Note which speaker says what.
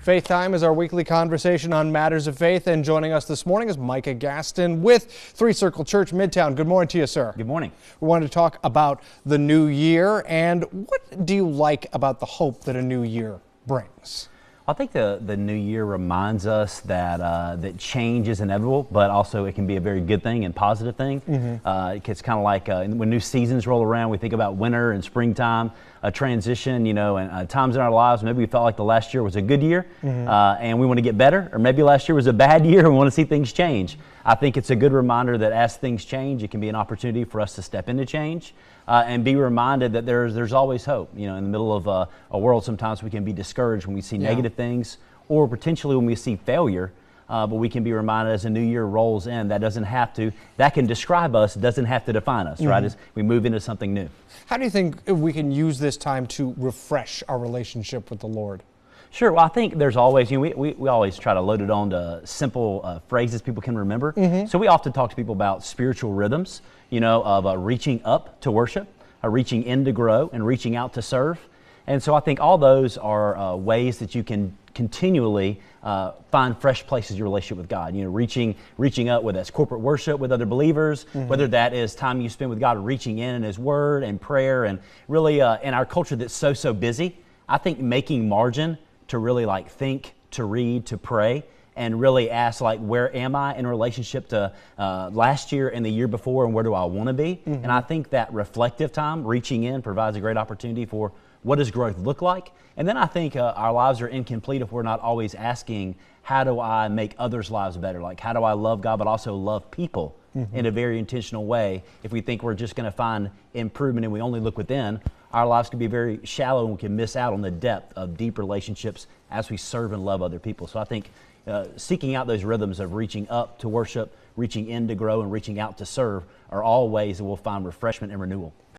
Speaker 1: Faith Time is our weekly conversation on matters of faith, and joining us this morning is Micah Gaston with Three Circle Church Midtown. Good morning to you, sir.
Speaker 2: Good morning.
Speaker 1: We wanted to talk about the new year, and what do you like about the hope that a new year brings?
Speaker 2: I think the new year reminds us that that change is inevitable, but also it can be a very good thing and positive thing. It's kind of like when new seasons roll around, we think about winter and springtime, a transition, and times in our lives. Maybe we felt like the last year was a good year and we want to get better, or maybe last year was a bad year and we want to see things change. I think it's a good reminder that as things change, it can be an opportunity for us to step into change and be reminded that there's always hope. In the middle of a world, sometimes we can be discouraged when we see negative things, or potentially when we see failure. But we can be reminded as a new year rolls in, that can describe us, doesn't have to define us, right? As we move into something new.
Speaker 1: How do you think we can use this time to refresh our relationship with the Lord?
Speaker 2: Sure. Well, I think there's always, we always try to load it on to simple phrases people can remember. So we often talk to people about spiritual rhythms, of reaching up to worship, reaching in to grow, and reaching out to serve. And so I think all those are ways that you can continually find fresh places in your relationship with God. Reaching up, whether that's corporate worship with other believers, whether that is time you spend with God, reaching in His Word and prayer, and really in our culture that's so busy, I think making margin to really think, to read, to pray, and really ask where am I in relationship to last year and the year before, and where do I want to be? And I think that reflective time, reaching in, provides a great opportunity for what does growth look like? And then I think our lives are incomplete if we're not always asking, how do I make others' lives better? How do I love God but also love people in a very intentional way? If we think we're just going to find improvement and we only look within, our lives can be very shallow and we can miss out on the depth of deep relationships as we serve and love other people. So I think seeking out those rhythms of reaching up to worship, reaching in to grow, and reaching out to serve are all ways that we'll find refreshment and renewal.